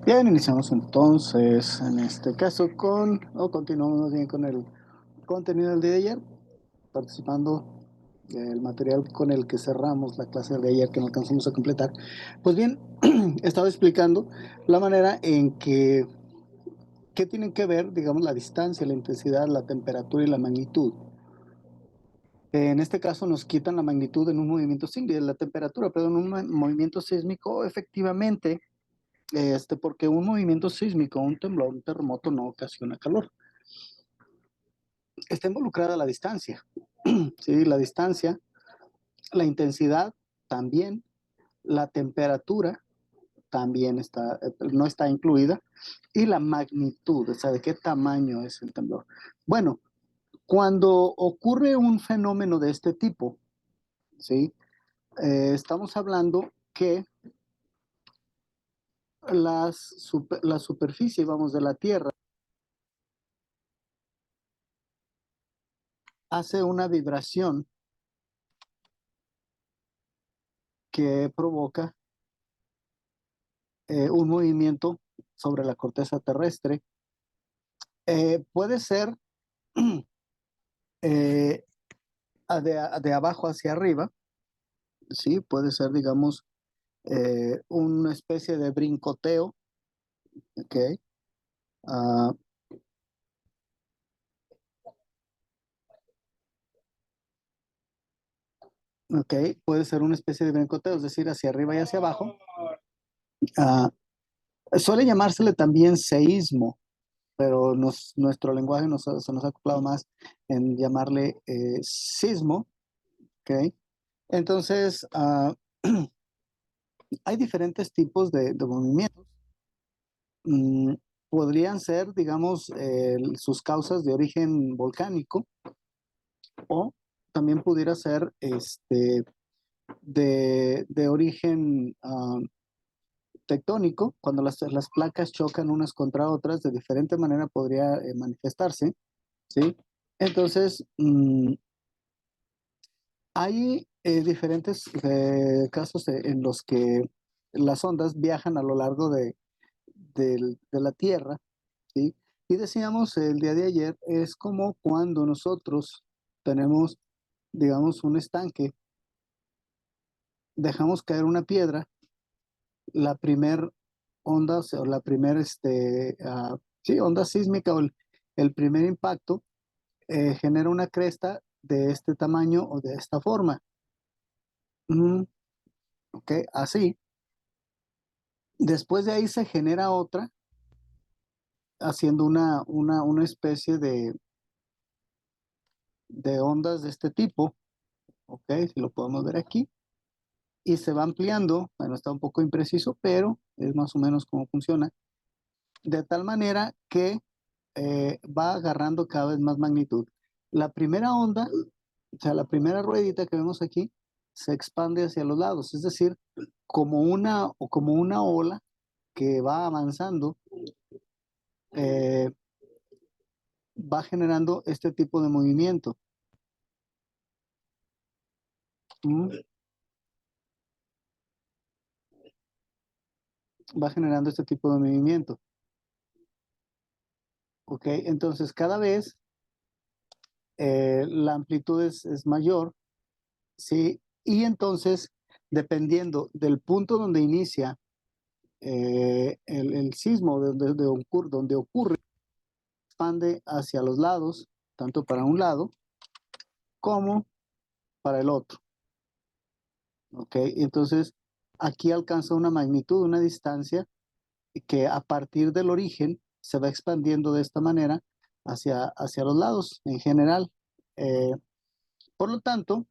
Bien, iniciamos entonces en este caso continuamos bien con el contenido del día de ayer, participando del material con el que cerramos la clase de ayer que no alcanzamos a completar. Pues bien, estaba explicando la manera en que tienen que ver, digamos, la distancia, la intensidad, la temperatura y la magnitud. En este caso nos quitan la magnitud en un movimiento sísmico, la temperatura, perdón, un movimiento sísmico, efectivamente. Porque un movimiento sísmico, un temblor, un terremoto no ocasiona calor. Está involucrada la distancia, ¿sí? La distancia, la intensidad también, la temperatura también no está incluida, y la magnitud, o sea, de qué tamaño es el temblor. Bueno, cuando ocurre un fenómeno de este tipo, ¿sí? Estamos hablando que la superficie, vamos, de la Tierra hace una vibración que provoca un movimiento sobre la corteza terrestre. Puede ser eh, de abajo hacia arriba, ¿sí? Puede ser, digamos, una especie de brincoteo, ¿ok? Ah, ok, puede ser una especie de brincoteo, es decir, hacia arriba y hacia abajo. Ah, Suele llamársele también seísmo, pero nuestro lenguaje se nos ha acoplado más en llamarle sismo, ¿ok? Entonces, hay diferentes tipos de movimientos. Mm, Podrían ser, digamos, sus causas de origen volcánico, o también pudiera ser de origen tectónico. Cuando las placas chocan unas contra otras, de diferente manera podría manifestarse, ¿sí? Entonces, hay diferentes casos en los que las ondas viajan a lo largo de la Tierra, ¿sí? Y decíamos el día de ayer, es como cuando nosotros tenemos, digamos, un estanque, dejamos caer una piedra, la primer onda, o sea, la primer, sí, onda sísmica, o el primer impacto, genera una cresta de este tamaño o de esta forma. Mm, ok, así. Después de ahí se genera otra, haciendo una especie de ondas de este tipo, ok, si lo podemos ver aquí, y se va ampliando. Bueno, está un poco impreciso, pero es más o menos cómo funciona, de tal manera que va agarrando cada vez más magnitud. La primera onda, o sea, la primera ruedita que vemos aquí, se expande hacia los lados, es decir, como una ola que va avanzando, eh, va generando este tipo de movimiento. ¿Mm? Va generando este tipo de movimiento. ¿Ok? Entonces, cada vez la amplitud es mayor, ¿sí? Y entonces, dependiendo del punto donde inicia el sismo, donde ocurre, expande hacia los lados, tanto para un lado como para el otro. ¿Ok? Entonces, aquí alcanza una magnitud, una distancia que a partir del origen se va expandiendo de esta manera hacia los lados en general. Eh, por lo tanto,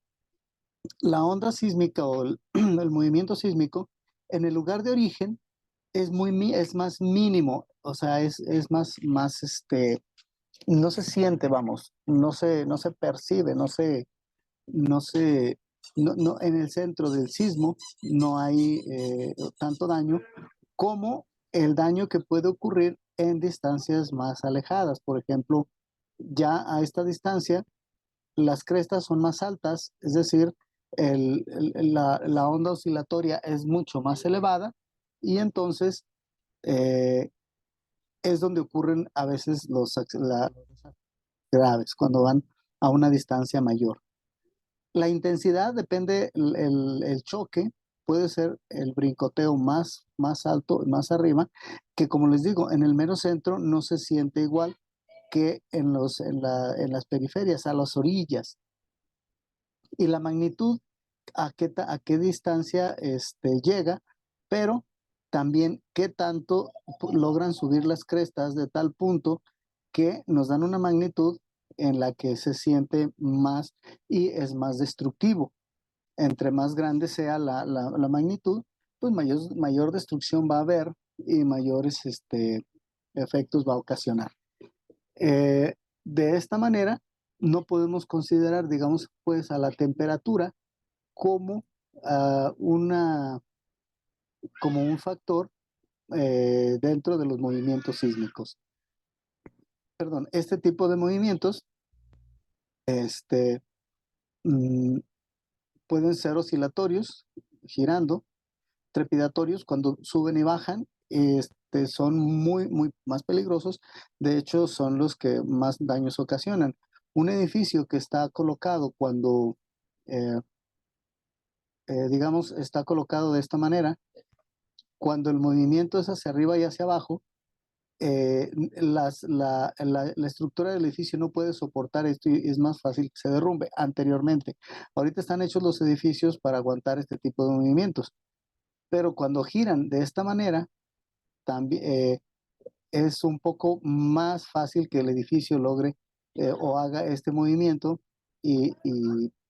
la onda sísmica o el movimiento sísmico en el lugar de origen es más mínimo, o sea, es más, no se siente, vamos, no se percibe, no se, en el centro del sismo no hay tanto daño como el daño que puede ocurrir en distancias más alejadas. Por ejemplo, ya a esta distancia, las crestas son más altas, es decir, la onda oscilatoria es mucho más elevada, y entonces eh, es donde ocurren a veces los graves, cuando van a una distancia mayor. La intensidad depende, el choque puede ser el brincoteo más alto, más arriba, que como les digo, en el mero centro no se siente igual que en las periferias, a las orillas. Y la magnitud, a qué distancia llega, pero también qué tanto logran subir las crestas de tal punto que nos dan una magnitud en la que se siente más y es más destructivo. Entre más grande sea la magnitud, pues mayor destrucción va a haber y mayores efectos va a ocasionar. Eh, de esta manera, no podemos considerar, digamos, pues a la temperatura como, ah, una, como un factor dentro de los movimientos sísmicos. Perdón, este tipo de movimientos este, mm, pueden ser oscilatorios, girando, trepidatorios cuando suben y bajan, son muy más peligrosos. De hecho, son los que más daños ocasionan. Un edificio que está colocado eh, digamos, está colocado de esta manera, cuando el movimiento es hacia arriba y hacia abajo, la estructura del edificio no puede soportar esto y es más fácil que se derrumbe anteriormente. Ahorita están hechos los edificios para aguantar este tipo de movimientos, pero cuando giran de esta manera, también es un poco más fácil que el edificio logre o haga este movimiento y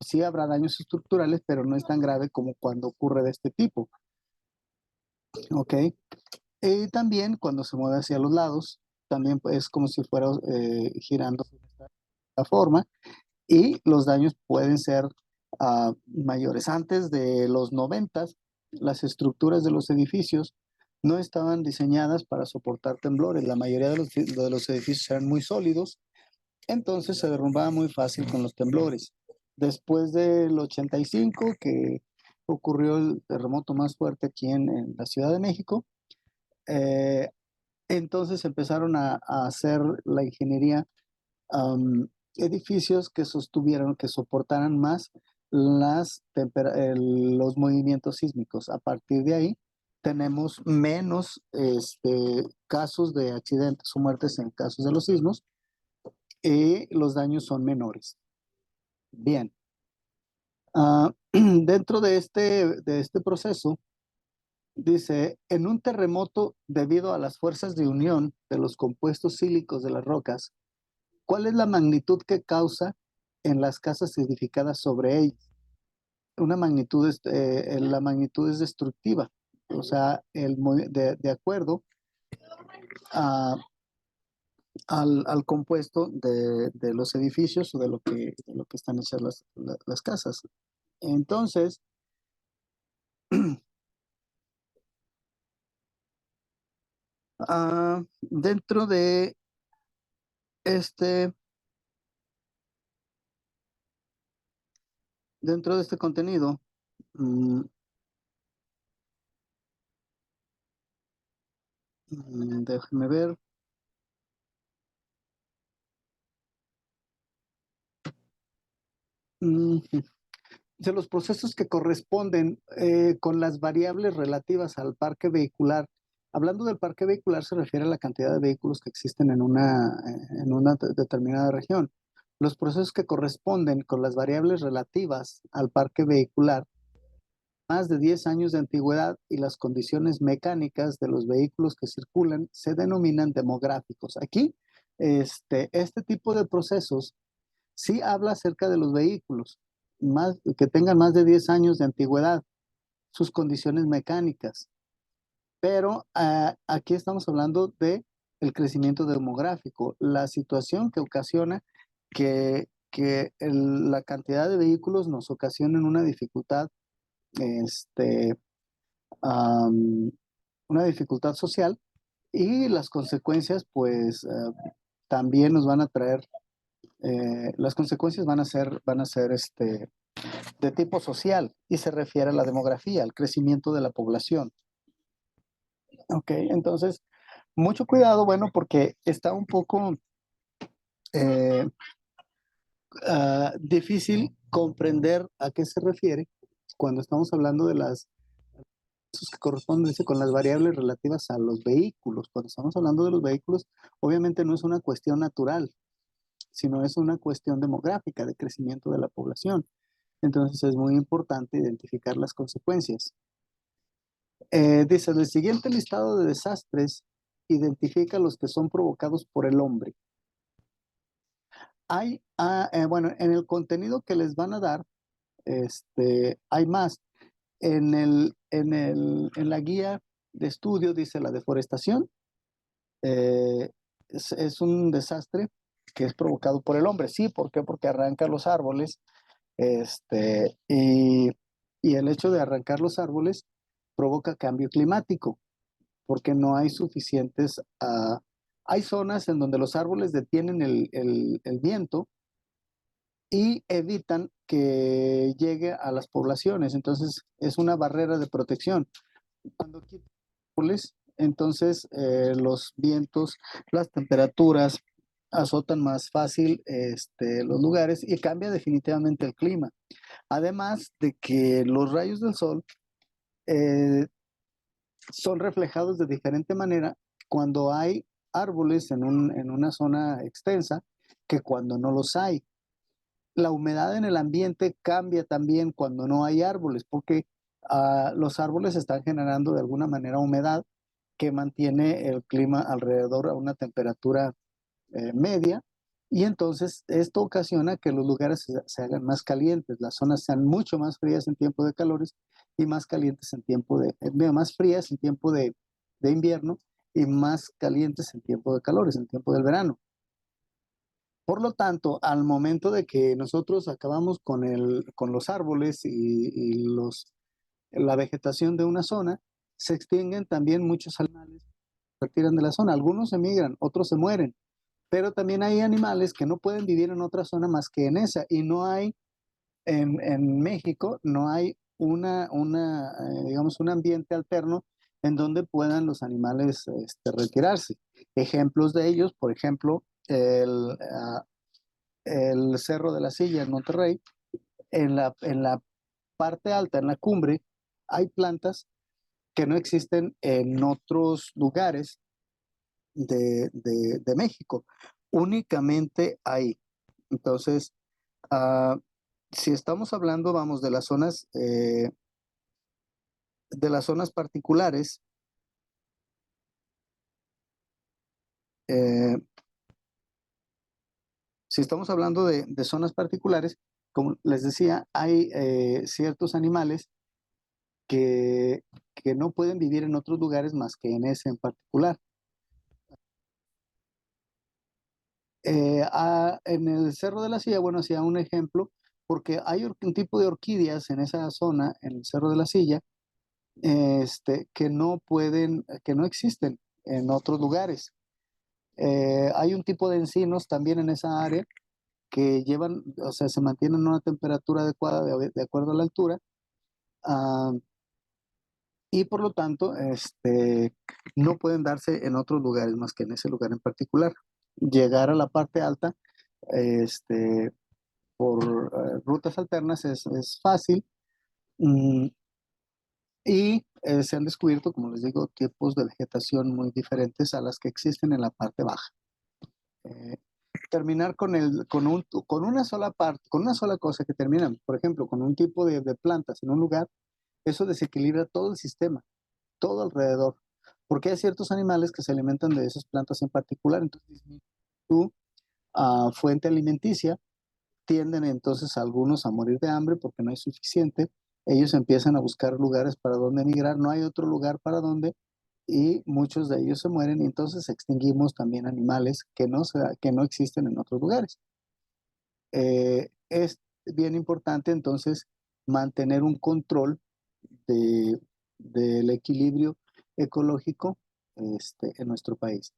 sí habrá daños estructurales, pero no es tan grave como cuando ocurre de este tipo. ¿Ok? Y también cuando se mueve hacia los lados, también es como si fuera girando de esta forma y los daños pueden ser mayores. Antes de los 90, las estructuras de los edificios no estaban diseñadas para soportar temblores. La mayoría de los edificios eran muy sólidos, entonces se derrumbaba muy fácil con los temblores. Después del 85, que ocurrió el terremoto más fuerte aquí en la Ciudad de México, eh, entonces empezaron a hacer la ingeniería, edificios que sostuvieran, que soportaran más los movimientos sísmicos. A partir de ahí tenemos menos casos de accidentes o muertes en casos de los sismos y los daños son menores. Bien. Dentro de este proceso, dice, en un terremoto debido a las fuerzas de unión de los compuestos sílicos de las rocas, ¿cuál es la magnitud que causa en las casas edificadas sobre ellas? Una magnitud, la magnitud es destructiva, o sea, de acuerdo a, al compuesto de los edificios o de lo que están hechas las casas. Entonces, dentro de este, dentro de este contenido, mm, déjame ver. mm, de los procesos que corresponden con las variables relativas al parque vehicular. Hablando del parque vehicular se refiere a la cantidad de vehículos que existen en una determinada región. Los procesos que corresponden con las variables relativas al parque vehicular, más de 10 años de antigüedad y las condiciones mecánicas de los vehículos que circulan se denominan demográficos. Aquí, este tipo de procesos sí habla acerca de los vehículos que tengan más de 10 años de antigüedad, sus condiciones mecánicas. Pero aquí estamos hablando de el crecimiento demográfico, la situación que ocasiona que la cantidad de vehículos nos ocasionen este, um, una dificultad social y las consecuencias, pues también nos van a traer, las consecuencias van a ser de tipo social y se refiere a la demografía, al crecimiento de la población. Ok, entonces, mucho cuidado, bueno, porque está un poco eh, difícil comprender a qué se refiere cuando estamos hablando de las esos que corresponden dice, con las variables relativas a los vehículos. Cuando estamos hablando de los vehículos, obviamente no es una cuestión natural, sino es una cuestión demográfica de crecimiento de la población. Entonces es muy importante identificar las consecuencias. Dice, el siguiente listado de desastres identifica los que son provocados por el hombre. Hay, bueno, en el contenido que les van a dar, hay más. En la guía de estudio dice la deforestación es un desastre que es provocado por el hombre. Sí, ¿por qué? Porque arranca los árboles, este, y, y el hecho de arrancar los árboles provoca cambio climático, porque no hay suficientes, hay zonas en donde los árboles detienen el viento y evitan que llegue a las poblaciones. Entonces, es una barrera de protección. Cuando quitan árboles, entonces los vientos, las temperaturas azotan más fácil los lugares y cambia definitivamente el clima. Además de que los rayos del sol eh, son reflejados de diferente manera cuando hay árboles en una zona extensa que cuando no los hay. La humedad en el ambiente cambia también cuando no hay árboles, porque los árboles están generando de alguna manera humedad que mantiene el clima alrededor a una temperatura media, y entonces esto ocasiona que los lugares se hagan más calientes, las zonas sean mucho más frías en tiempo de calores y más calientes en tiempo más frías en tiempo de invierno y más calientes en tiempo de calores, en tiempo del verano. Por lo tanto, al momento de que nosotros acabamos con los árboles la vegetación de una zona, se extinguen también muchos animales que se retiran de la zona. Algunos emigran, otros se mueren, pero también hay animales que no pueden vivir en otra zona más que en esa. Y no hay, en México, no hay digamos, un ambiente alterno en donde puedan los animales retirarse. Ejemplos de ellos, por ejemplo, el Cerro de la Silla en Monterrey, en la parte alta, en la cumbre, hay plantas que no existen en otros lugares de México, únicamente ahí. Entonces, ah, si estamos hablando, vamos, de las zonas particulares, eh, si estamos hablando de zonas particulares, como les decía, hay ciertos animales que, que no pueden vivir en otros lugares más que en ese en particular. En el Cerro de la Silla, bueno, hacía un ejemplo, porque hay un tipo de orquídeas en esa zona, en el Cerro de la Silla, que no existen en otros lugares. Hay un tipo de encinos también en esa área que llevan, o sea, se mantienen a una temperatura adecuada de acuerdo a la altura, ah, y por lo tanto, no pueden darse en otros lugares más que en ese lugar en particular. Llegar a la parte alta, este, por rutas alternas es fácil. mm, y se han descubierto, como les digo, tipos de vegetación muy diferentes a las que existen en la parte baja. Eh, terminar con una sola parte, con una sola cosa que terminan, por ejemplo, con un tipo de plantas en un lugar, eso desequilibra todo el sistema, todo alrededor, porque hay ciertos animales que se alimentan de esas plantas en particular, entonces disminuye tu fuente alimenticia, tienden entonces algunos a morir de hambre porque no hay suficiente, ellos empiezan a buscar lugares para donde emigrar, no hay otro lugar para donde, y muchos de ellos se mueren, y entonces extinguimos también animales que no existen en otros lugares. Es bien importante entonces mantener un control de, del equilibrio ecológico en nuestro país.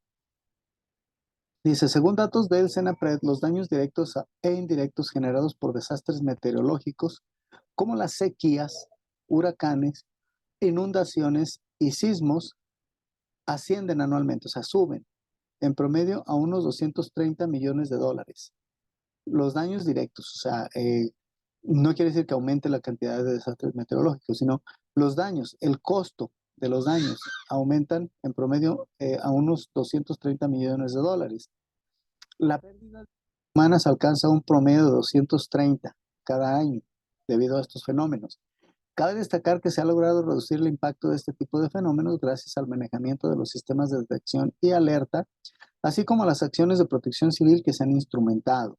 Dice, según datos del CENAPRED, los daños directos e indirectos generados por desastres meteorológicos como las sequías, huracanes, inundaciones y sismos ascienden anualmente, o sea, suben en promedio a unos 230 millones de dólares. Los daños directos, o sea, no quiere decir que aumente la cantidad de desastres meteorológicos, sino los daños, el costo de los daños aumentan en promedio a unos 230 millones de dólares. La pérdida humanas alcanza un promedio de 230 cada año debido a estos fenómenos. Cabe destacar que se ha logrado reducir el impacto de este tipo de fenómenos gracias al manejamiento de los sistemas de detección y alerta, así como a las acciones de protección civil que se han instrumentado.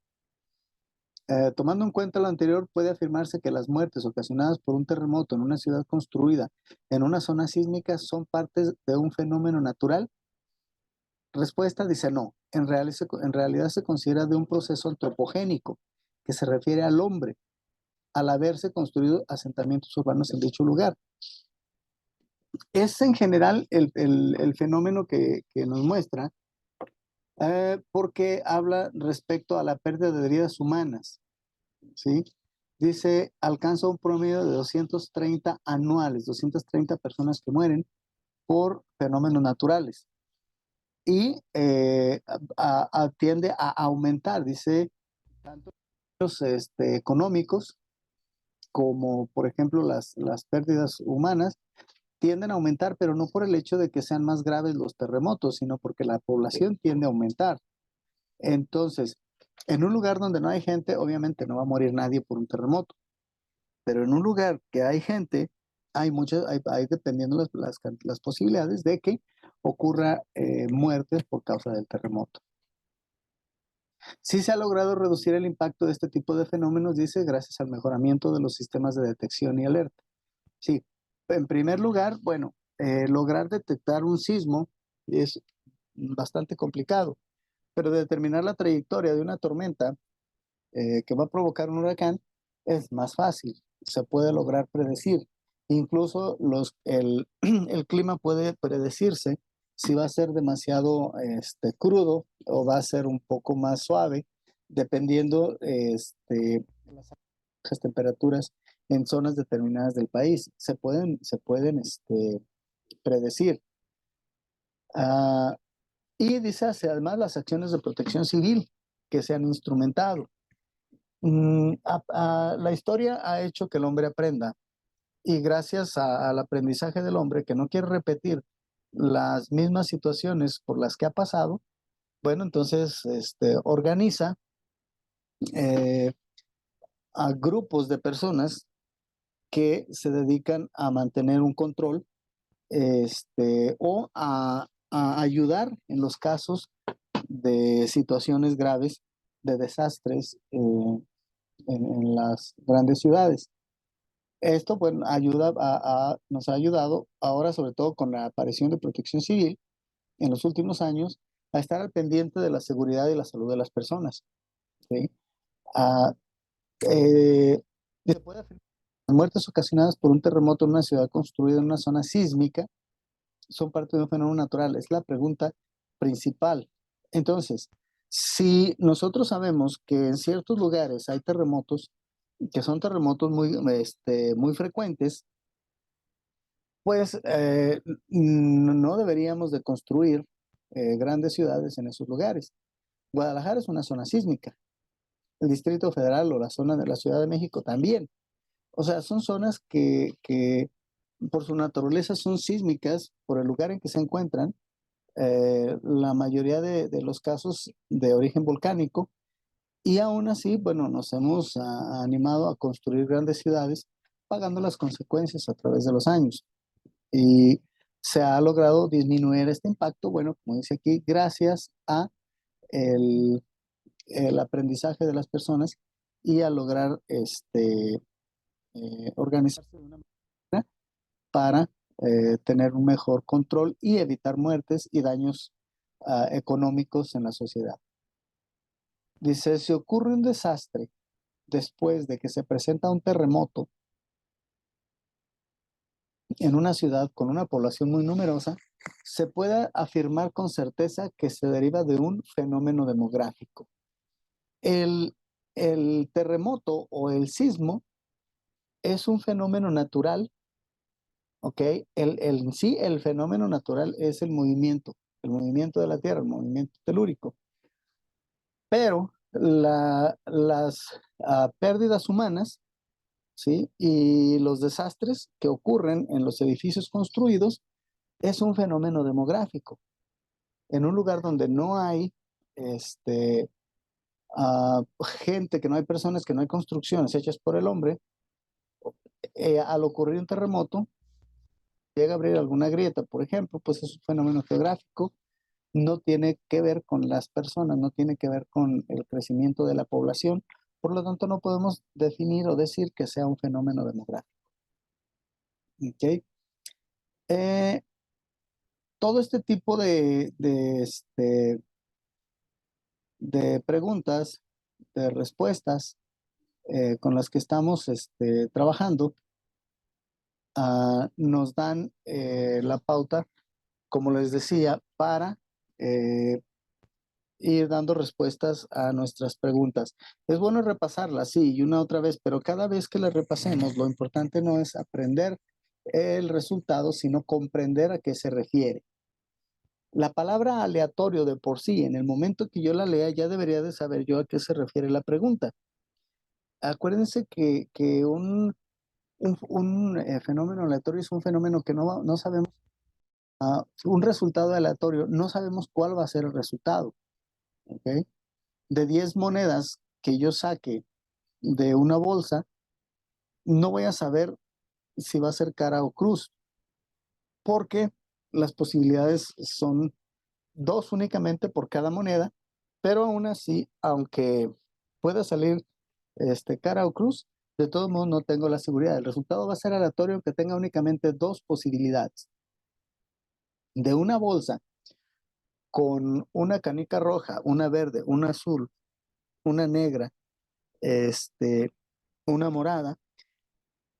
Tomando en cuenta lo anterior, puede afirmarse que las muertes ocasionadas por un terremoto en una ciudad construida en una zona sísmica son parte de un fenómeno natural. Respuesta dice no. En realidad se considera de un proceso antropogénico que se refiere al hombre al haberse construido asentamientos urbanos en dicho lugar. Es en general el fenómeno que nos muestra porque habla respecto a la pérdida de vidas humanas, ¿sí? Dice, alcanza un promedio de 230 anuales, 230 personas que mueren por fenómenos naturales. Y tiende a aumentar, dice, tanto los económicos como, por ejemplo, las pérdidas humanas tienden a aumentar, pero no por el hecho de que sean más graves los terremotos, sino porque la población tiende a aumentar. Entonces, en un lugar donde no hay gente, obviamente no va a morir nadie por un terremoto, pero en un lugar que hay gente, hay dependiendo las posibilidades de que ocurra muertes por causa del terremoto. Sí se ha logrado reducir el impacto de este tipo de fenómenos, dice, gracias al mejoramiento de los sistemas de detección y alerta. Sí, en primer lugar, bueno, lograr detectar un sismo es bastante complicado, pero determinar la trayectoria de una tormenta que va a provocar un huracán es más fácil, se puede lograr predecir. Incluso el clima puede predecirse si va a ser demasiado crudo o va a ser un poco más suave, dependiendo de las bajas temperaturas en zonas determinadas del país. Se pueden predecir. Ah, y dice, además las acciones de protección civil que se han instrumentado. La historia ha hecho que el hombre aprenda y gracias al aprendizaje del hombre que no quiere repetir las mismas situaciones por las que ha pasado, bueno, entonces organiza eh, a grupos de personas que se dedican a mantener un control o a ayudar en los casos de situaciones graves, de desastres en las grandes ciudades. Esto pues, nos ha ayudado ahora, sobre todo con la aparición de Protección Civil en los últimos años, a estar al pendiente de la seguridad y la salud de las personas. ¿Sí? Ah, se puede afirmar que las muertes ocasionadas por un terremoto en una ciudad construida en una zona sísmica son parte de un fenómeno natural. Es la pregunta principal. Entonces, si nosotros sabemos que en ciertos lugares hay terremotos, que son terremotos muy frecuentes, pues no deberíamos de construir grandes ciudades en esos lugares. Guadalajara es una zona sísmica, el Distrito Federal o la zona de la Ciudad de México también. O sea, son zonas que por su naturaleza son sísmicas, por el lugar en que se encuentran, la mayoría de los casos de origen volcánico, y aún así, bueno, nos hemos animado a construir grandes ciudades pagando las consecuencias a través de los años. Y se ha logrado disminuir este impacto, bueno, como dice aquí, gracias a el, el aprendizaje de las personas y a lograr organizarse de una manera para tener un mejor control y evitar muertes y daños económicos en la sociedad. Dice, si ocurre un desastre después de que se presenta un terremoto en una ciudad con una población muy numerosa, se puede afirmar con certeza que se deriva de un fenómeno demográfico. El, el terremoto o el sismo es un fenómeno natural ¿ok? En sí, el fenómeno natural es el movimiento de la Tierra, el movimiento telúrico. Pero las pérdidas humanas, ¿sí? Y los desastres que ocurren en los edificios construidos es un fenómeno demográfico. En un lugar donde no hay gente, que no hay personas, que no hay construcciones hechas por el hombre, al ocurrir un terremoto, llega a abrir alguna grieta, por ejemplo, pues es un fenómeno geográfico, no tiene que ver con las personas, no tiene que ver con el crecimiento de la población, por lo tanto no podemos definir o decir que sea un fenómeno demográfico. ¿Okay? Eh, todo este tipo de preguntas, de respuestas con las que estamos trabajando, nos dan la pauta, como les decía, para ir dando respuestas a nuestras preguntas. Es bueno repasarlas, sí, y una otra vez, pero cada vez que las repasemos, lo importante no es aprender el resultado, sino comprender a qué se refiere. La palabra aleatorio de por sí, en el momento que yo la lea, ya debería de saber yo a qué se refiere la pregunta. Acuérdense que un fenómeno aleatorio es un fenómeno que no sabemos, un resultado aleatorio, no sabemos cuál va a ser el resultado. ¿Okay? De 10 monedas que yo saque de una bolsa, no voy a saber si va a ser cara o cruz, porque las posibilidades son dos únicamente por cada moneda, pero aún así, aunque pueda salir cara o cruz, de todos modos no tengo la seguridad. El resultado va a ser aleatorio aunque tenga únicamente dos posibilidades. De una bolsa con una canica roja, una verde, una azul, una negra, una morada,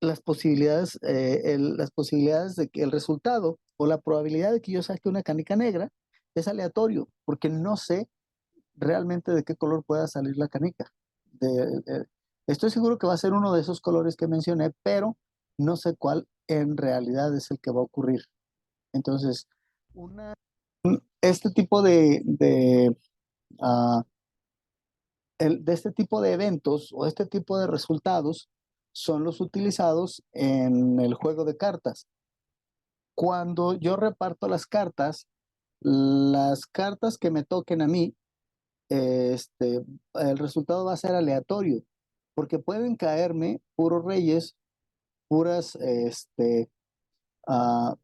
las posibilidades de que el resultado o la probabilidad de que yo saque una canica negra es aleatorio, porque no sé realmente de qué color pueda salir la canica. Estoy seguro que va a ser uno de esos colores que mencioné, pero no sé cuál en realidad es el que va a ocurrir. Entonces, este tipo ah, de este tipo de eventos o este tipo de resultados son los utilizados en el juego de cartas. Cuando yo reparto las cartas que me toquen a mí, el resultado va a ser aleatorio, porque pueden caerme puros reyes, puras, ah,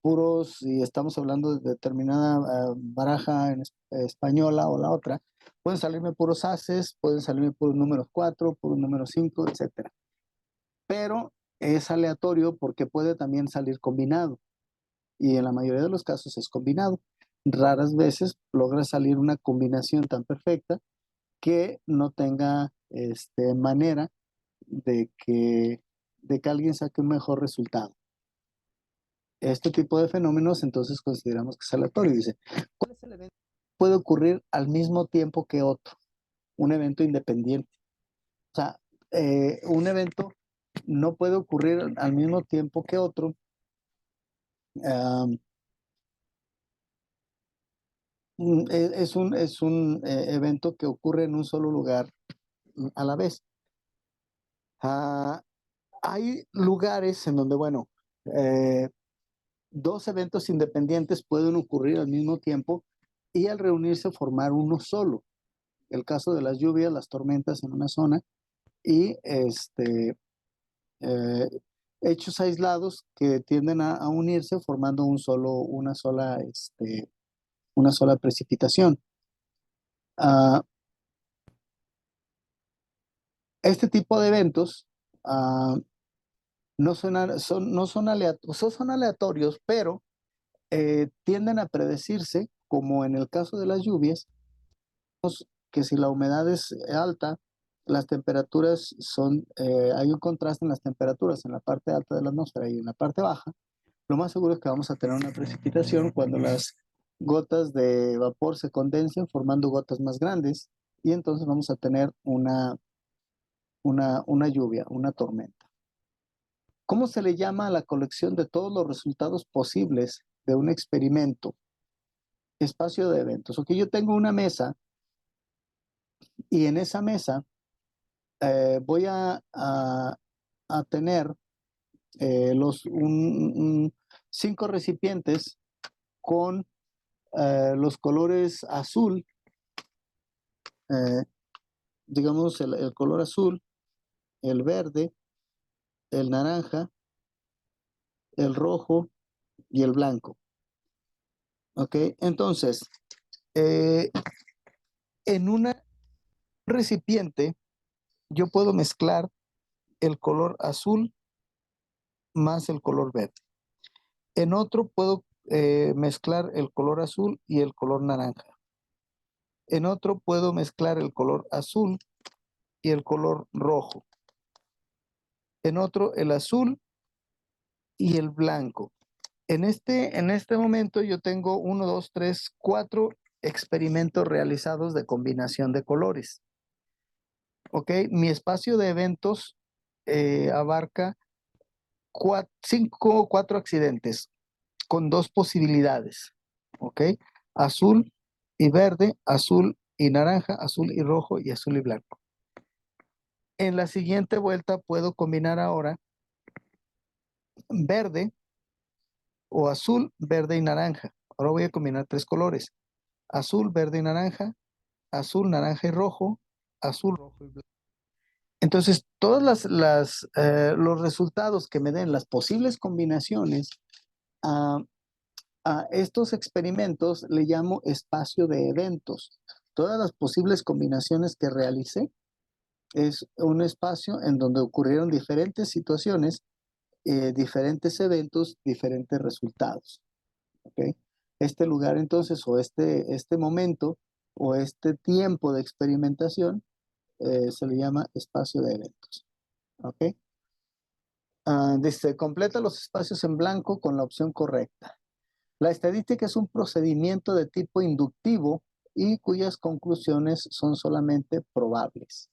puros, si estamos hablando de determinada baraja española o la otra, pueden salirme puros ases, pueden salirme puros números 4, puros números 5, etcétera. Pero es aleatorio porque puede también salir combinado, y en la mayoría de los casos es combinado. Raras veces logra salir una combinación tan perfecta que no tenga manera de que alguien saque un mejor resultado. Este tipo de fenómenos entonces consideramos que es aleatorio. Dice, ¿cuál es el evento que puede ocurrir al mismo tiempo que otro? Un evento independiente. O sea, un evento no puede ocurrir al mismo tiempo que otro. Um, es un evento que ocurre en un solo lugar a la vez. Hay lugares en donde, bueno, dos eventos independientes pueden ocurrir al mismo tiempo y al reunirse formar uno solo. El caso de las lluvias, las tormentas en una zona y eh, hechos aislados que tienden a unirse formando una sola precipitación. Este tipo de eventos no son aleatorios, pero tienden a predecirse, como en el caso de las lluvias, que si la humedad es alta, las temperaturas hay un contraste en las temperaturas en la parte alta de la atmósfera y en la parte baja. Lo más seguro es que vamos a tener una precipitación cuando las gotas de vapor se condensen formando gotas más grandes, y entonces vamos a tener una lluvia, una tormenta. ¿Cómo se le llama a la colección de todos los resultados posibles de un experimento? Espacio de eventos. Ok, yo tengo una mesa y en esa mesa voy a tener cinco recipientes con los colores azul, eh, digamos el color azul, el verde, el naranja, el rojo y el blanco. Ok, entonces, eh, en un recipiente yo puedo mezclar el color azul más el color verde. En otro puedo mezclar el color azul y el color naranja. En otro puedo mezclar el color azul y el color rojo. En otro el azul y el blanco. En este momento yo tengo 1, 2, 3, 4 experimentos realizados de combinación de colores. Ok, mi espacio de eventos abarca 4 accidentes con 2 posibilidades. Ok, azul y verde, azul y naranja, azul y rojo y azul y blanco. En la siguiente vuelta puedo combinar ahora verde o azul, verde y naranja. Ahora voy a combinar 3 colores: azul, verde y naranja, azul, naranja y rojo, azul, rojo y blanco. Entonces, todos los resultados que me den las posibles combinaciones a estos experimentos le llamo espacio de eventos. Todas las posibles combinaciones que realicé es un espacio en donde ocurrieron diferentes situaciones, diferentes eventos, diferentes resultados. ¿Okay? Este lugar entonces, o este momento, o este tiempo de experimentación, se le llama espacio de eventos. ¿Ok? Dice, completa los espacios en blanco con la opción correcta. La estadística es un procedimiento de tipo inductivo y cuyas conclusiones son solamente probables.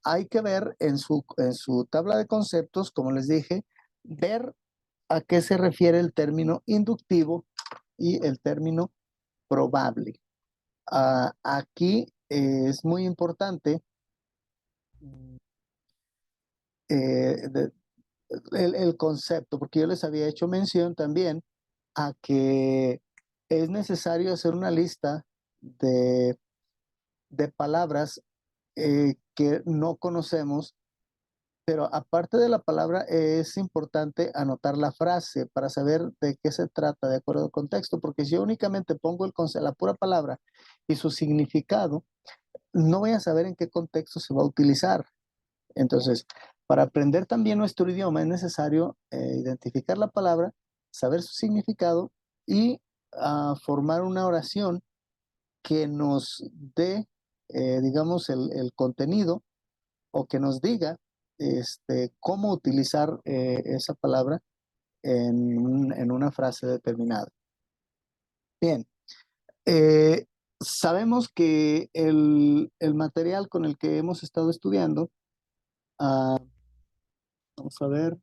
Hay que ver en su tabla de conceptos, como les dije, ver a qué se refiere el término inductivo y el término probable. Aquí es muy importante eh, el concepto, porque yo les había hecho mención también a que es necesario hacer una lista de palabras que no conocemos, pero aparte de la palabra es importante anotar la frase para saber de qué se trata de acuerdo al contexto, porque si yo únicamente pongo la pura palabra y su significado, no voy a saber en qué contexto se va a utilizar. Entonces, para aprender también nuestro idioma es necesario identificar la palabra, saber su significado y formar una oración que nos dé, digamos, el contenido o que nos diga cómo utilizar esa palabra en una frase determinada. Bien, sabemos que el material con el que hemos estado estudiando, vamos a ver,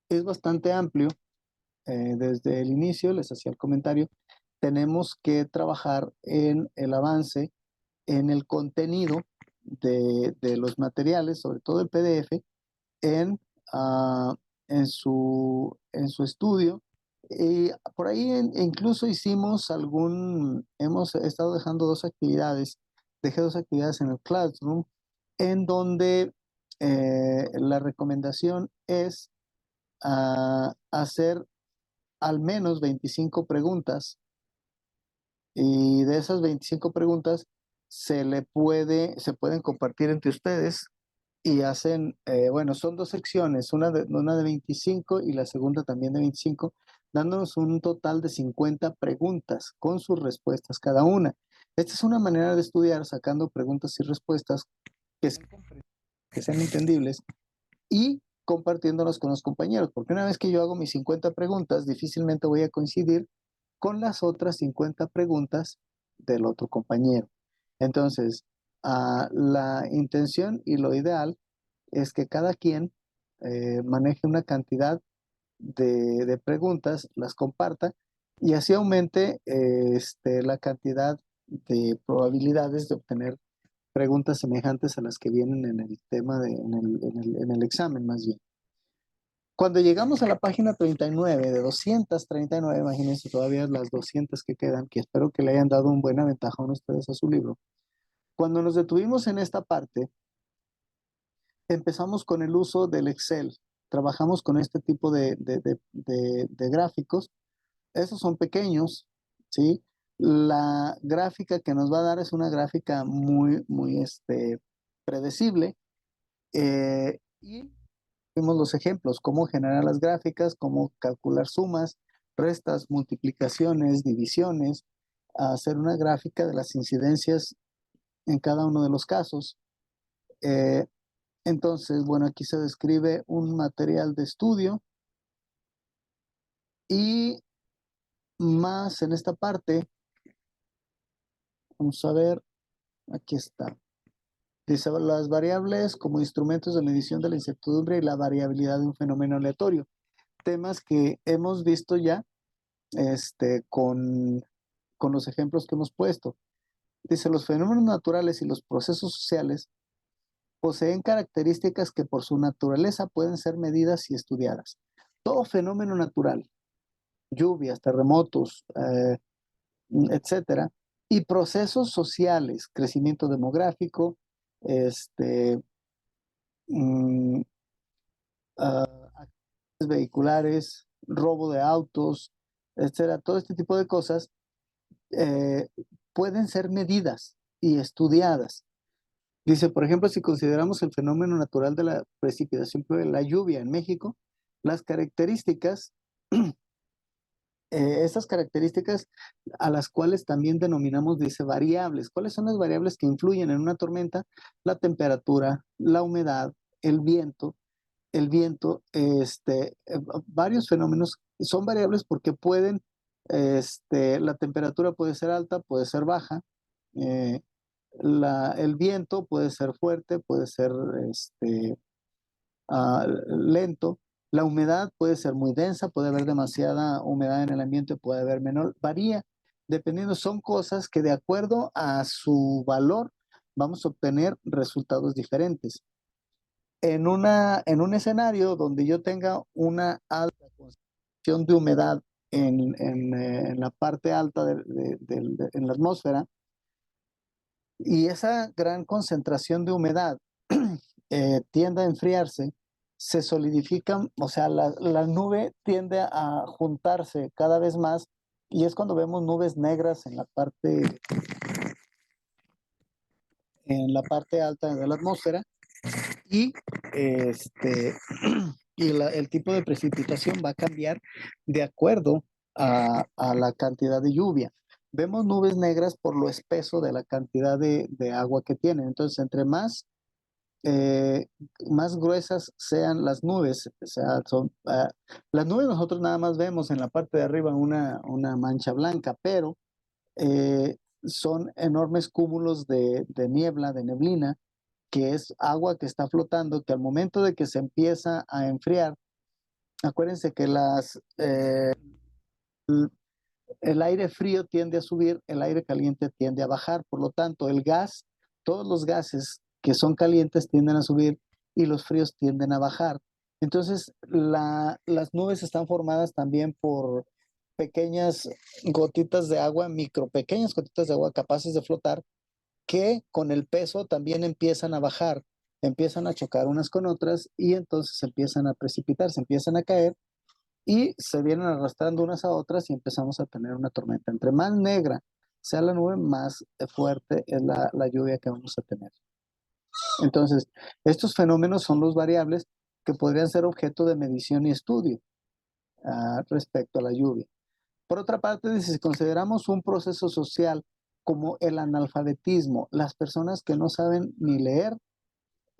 es bastante amplio. Desde el inicio, les hacía el comentario, tenemos que trabajar en el avance, en el contenido de los materiales, sobre todo el PDF, en, ah, en su estudio. Y por ahí incluso hemos estado dejando dejé 2 actividades en el Classroom, en donde la recomendación es hacer al menos 25 preguntas, y de esas 25 preguntas se pueden compartir entre ustedes y hacen, bueno, son 2 secciones, una de 25 y la segunda también de 25, dándonos un total de 50 preguntas con sus respuestas cada una. Esta es una manera de estudiar sacando preguntas y respuestas que sean entendibles y compartiéndolas con los compañeros, porque una vez que yo hago mis 50 preguntas, difícilmente voy a coincidir con las otras 50 preguntas del otro compañero. Entonces, La intención y lo ideal es que cada quien maneje una cantidad de preguntas, las comparta y así aumente la cantidad de probabilidades de obtener preguntas semejantes a las que vienen en el tema en el examen más bien. Cuando llegamos a la página 39 de 239, imagínense todavía las 200 que quedan, que espero que le hayan dado un buen aventajón a ustedes a su libro. Cuando nos detuvimos en esta parte, empezamos con el uso del Excel. Trabajamos con este tipo de gráficos. Esos son pequeños, ¿sí? La gráfica que nos va a dar es una gráfica muy predecible. Y vimos los ejemplos, cómo generar las gráficas, cómo calcular sumas, restas, multiplicaciones, divisiones, hacer una gráfica de las incidencias en cada uno de los casos. Eh, entonces, bueno, aquí se describe un material de estudio y más en esta parte, vamos a ver, aquí está. Dice las variables como instrumentos de medición de la incertidumbre y la variabilidad de un fenómeno aleatorio. Temas que hemos visto ya con los ejemplos que hemos puesto. Dice, los fenómenos naturales y los procesos sociales poseen características que por su naturaleza pueden ser medidas y estudiadas. Todo fenómeno natural, lluvias, terremotos, etcétera, y procesos sociales, crecimiento demográfico, mm, accidentes vehiculares, robo de autos, etcétera, todo este tipo de cosas eh, pueden ser medidas y estudiadas. Dice, por ejemplo, si consideramos el fenómeno natural de la precipitación, la lluvia en México, las características, estas características a las cuales también denominamos, dice, variables. ¿Cuáles son las variables que influyen en una tormenta? La temperatura, la humedad, el viento, varios fenómenos son variables porque pueden, la temperatura puede ser alta, puede ser baja, eh, el viento puede ser fuerte, puede ser lento, la humedad puede ser muy densa, puede haber demasiada humedad en el ambiente, puede haber menor, varía, dependiendo, son cosas que de acuerdo a su valor vamos a obtener resultados diferentes. En un escenario donde yo tenga una alta concentración de humedad en la parte alta en la atmósfera, y esa gran concentración de humedad tiende a enfriarse, se solidifican, o sea, la nube tiende a juntarse cada vez más y es cuando vemos nubes negras en la parte alta de la atmósfera y, el tipo de precipitación va a cambiar de acuerdo a la cantidad de lluvia. Vemos nubes negras por lo espeso de la cantidad de agua que tienen. Entonces, entre eh, más gruesas sean las nubes, o sea, las nubes nosotros nada más vemos en la parte de arriba una mancha blanca, pero son enormes cúmulos de niebla, de neblina, que es agua que está flotando, que al momento de que se empieza a enfriar, acuérdense que el aire frío tiende a subir, el aire caliente tiende a bajar, por lo tanto el gas, todos los gases que son calientes tienden a subir y los fríos tienden a bajar. Entonces las nubes están formadas también por pequeñas gotitas de agua, pequeñas gotitas de agua capaces de flotar, que con el peso también empiezan a bajar, empiezan a chocar unas con otras y entonces empiezan a precipitar, se empiezan a caer y se vienen arrastrando unas a otras y empezamos a tener una tormenta. Entre más negra sea la nube, más fuerte es la lluvia que vamos a tener. Entonces, estos fenómenos son los variables que podrían ser objeto de medición y estudio respecto a la lluvia. Por otra parte, si consideramos un proceso social como el analfabetismo, las personas que no saben ni leer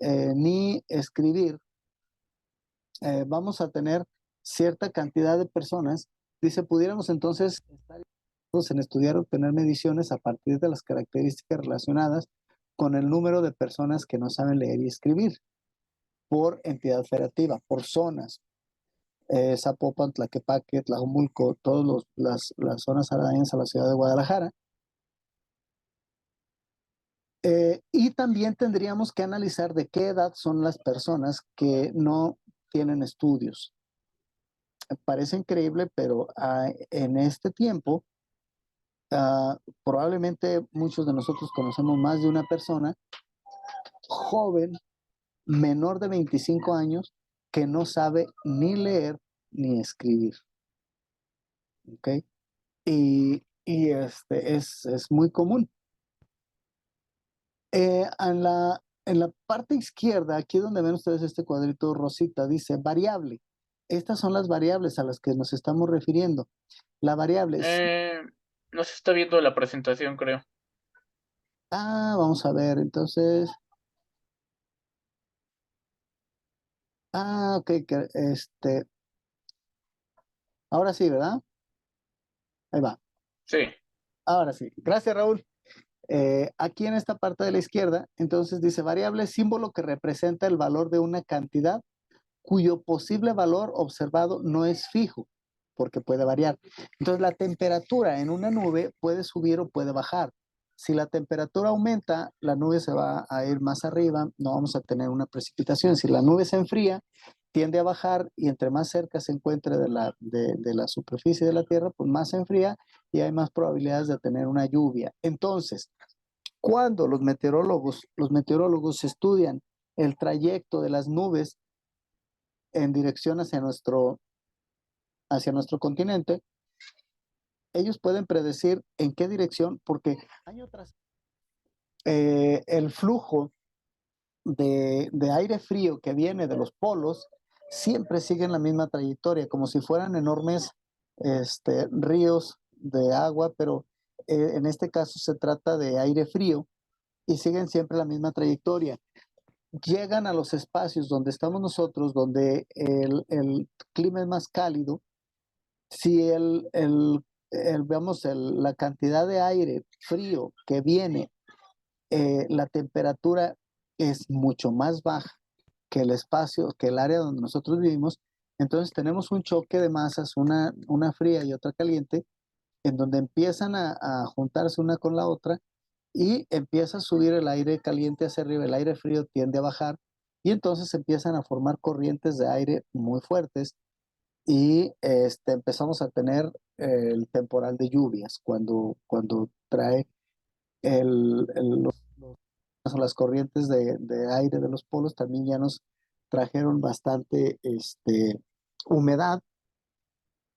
ni escribir, vamos a tener cierta cantidad de personas. Dice, pudiéramos entonces estar en estudiar, obtener mediciones a partir de las características relacionadas con el número de personas que no saben leer y escribir por entidad federativa, por zonas. Zapopan, Tlaquepaque, Tlajomulco, todas las zonas aledañas a la ciudad de Guadalajara. Y también tendríamos que analizar de qué edad son las personas que no tienen estudios. Parece increíble, pero en este tiempo, probablemente muchos de nosotros conocemos más de una persona joven, menor de 25 años, que no sabe ni leer ni escribir. ¿Ok? Es muy común. En la parte izquierda, aquí donde ven ustedes este cuadrito rosita, dice variable. Estas son las variables a las que nos estamos refiriendo. La variable es... No se está viendo la presentación, creo. Vamos a ver, entonces... ok, ahora sí, ¿verdad? Ahí va. Sí. Ahora sí. Gracias, Raúl. Aquí en esta parte de la izquierda, entonces dice variable, símbolo que representa el valor de una cantidad cuyo posible valor observado no es fijo, porque puede variar. Entonces, la temperatura en una nube puede subir o puede bajar. Si la temperatura aumenta, la nube se va a ir más arriba, no vamos a tener una precipitación. Si la nube se enfría, tiende a bajar y entre más cerca se encuentre de la superficie de la Tierra, pues más se enfría y hay más probabilidades de tener una lluvia. Entonces, cuando los meteorólogos estudian el trayecto de las nubes en dirección hacia nuestro continente, ellos pueden predecir en qué dirección, porque año tras el flujo de aire frío que viene de los polos siempre siguen la misma trayectoria, como si fueran enormes ríos de agua, pero en este caso se trata de aire frío y siguen siempre la misma trayectoria. Llegan a los espacios donde estamos nosotros, donde el clima es más cálido. Si la cantidad de aire frío que viene, la temperatura es mucho más baja que el espacio, que el área donde nosotros vivimos, entonces tenemos un choque de masas, una fría y otra caliente, en donde empiezan a juntarse una con la otra y empieza a subir el aire caliente hacia arriba, el aire frío tiende a bajar y entonces empiezan a formar corrientes de aire muy fuertes y empezamos a tener el temporal de lluvias cuando trae las corrientes de aire de los polos también ya nos trajeron bastante humedad,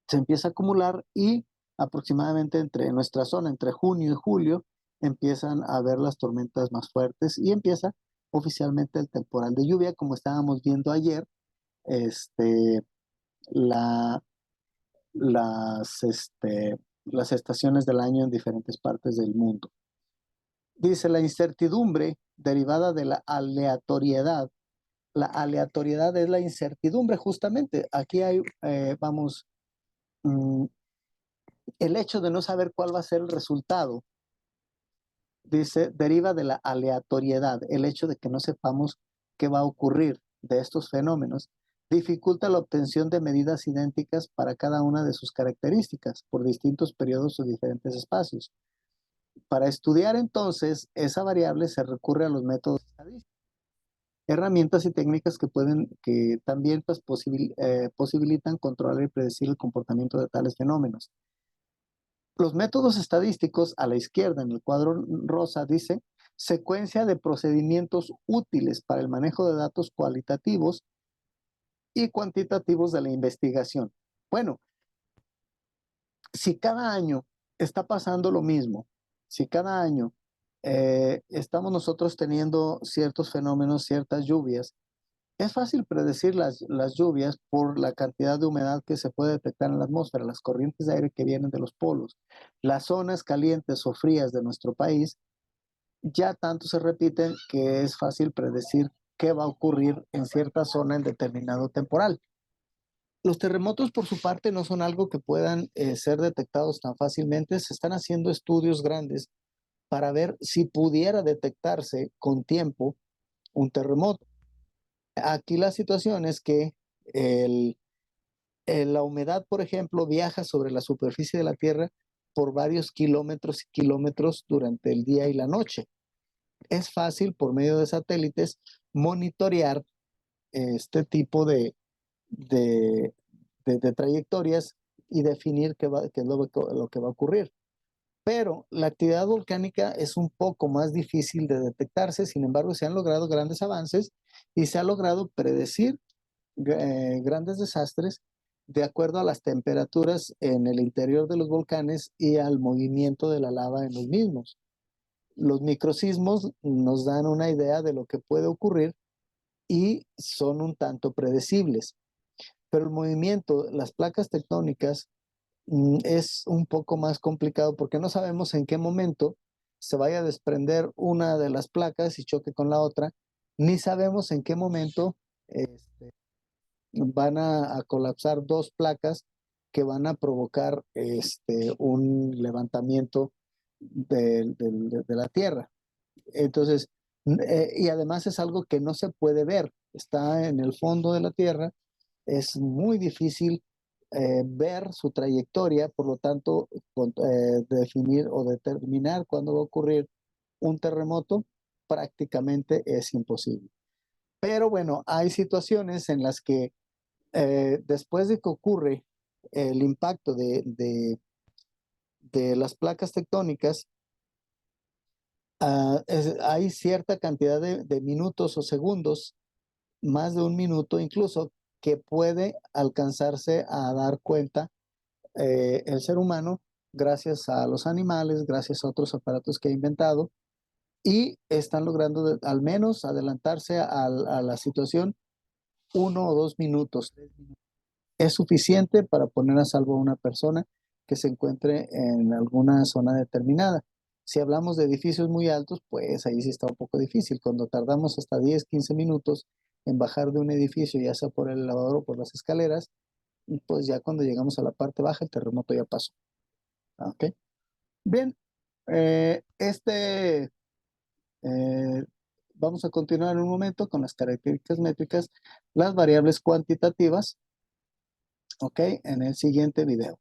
se empieza a acumular y aproximadamente entre nuestra zona, entre junio y julio, empiezan a haber las tormentas más fuertes y empieza oficialmente el temporal de lluvia, como estábamos viendo ayer, este, la, las estaciones del año en diferentes partes del mundo. Dice la incertidumbre derivada de la aleatoriedad. La aleatoriedad es la incertidumbre, justamente. Aquí hay, el hecho de no saber cuál va a ser el resultado, dice, deriva de la aleatoriedad. El hecho de que no sepamos qué va a ocurrir de estos fenómenos dificulta la obtención de medidas idénticas para cada una de sus características por distintos periodos o diferentes espacios. Para estudiar entonces esa variable se recurre a los métodos estadísticos, herramientas y técnicas que también pues, posibilitan controlar y predecir el comportamiento de tales fenómenos. Los métodos estadísticos a la izquierda en el cuadro rosa dice secuencia de procedimientos útiles para el manejo de datos cualitativos y cuantitativos de la investigación. Bueno, si cada año está pasando lo mismo, si cada año estamos nosotros teniendo ciertos fenómenos, ciertas lluvias, es fácil predecir las lluvias por la cantidad de humedad que se puede detectar en la atmósfera, las corrientes de aire que vienen de los polos. Las zonas calientes o frías de nuestro país ya tanto se repiten que es fácil predecir qué va a ocurrir en cierta zona en determinado temporal. Los terremotos, por su parte, no son algo que puedan ser detectados tan fácilmente. Se están haciendo estudios grandes para ver si pudiera detectarse con tiempo un terremoto. Aquí la situación es que la humedad, por ejemplo, viaja sobre la superficie de la Tierra por varios kilómetros y kilómetros durante el día y la noche. Es fácil por medio de satélites monitorear este tipo de, de trayectorias y definir qué es lo que va a ocurrir. Pero la actividad volcánica es un poco más difícil de detectarse, sin embargo, se han logrado grandes avances y se ha logrado predecir grandes desastres de acuerdo a las temperaturas en el interior de los volcanes y al movimiento de la lava en los mismos. Los microsismos nos dan una idea de lo que puede ocurrir y son un tanto predecibles, pero el movimiento, las placas tectónicas, es un poco más complicado porque no sabemos en qué momento se vaya a desprender una de las placas y choque con la otra, ni sabemos en qué momento van a colapsar dos placas que van a provocar un levantamiento de la Tierra. Entonces, y además es algo que no se puede ver, está en el fondo de la Tierra, es muy difícil ver su trayectoria, por lo tanto, definir o determinar cuándo va a ocurrir un terremoto prácticamente es imposible. Pero bueno, hay situaciones en las que después de que ocurre el impacto de las placas tectónicas, hay cierta cantidad de minutos o segundos, más de un minuto incluso, que puede alcanzarse a dar cuenta el ser humano gracias a los animales, gracias a otros aparatos que ha inventado, y están logrando al menos adelantarse a la situación 1 o 2 minutos. Es suficiente para poner a salvo a una persona que se encuentre en alguna zona determinada. Si hablamos de edificios muy altos, pues ahí sí está un poco difícil. Cuando tardamos hasta 10, 15 minutos en bajar de un edificio, ya sea por el elevador o por las escaleras, pues ya cuando llegamos a la parte baja, el terremoto ya pasó. ¿Ok? Bien, eh, este, eh, vamos a continuar en un momento con las características métricas, las variables cuantitativas, ¿ok? En el siguiente video.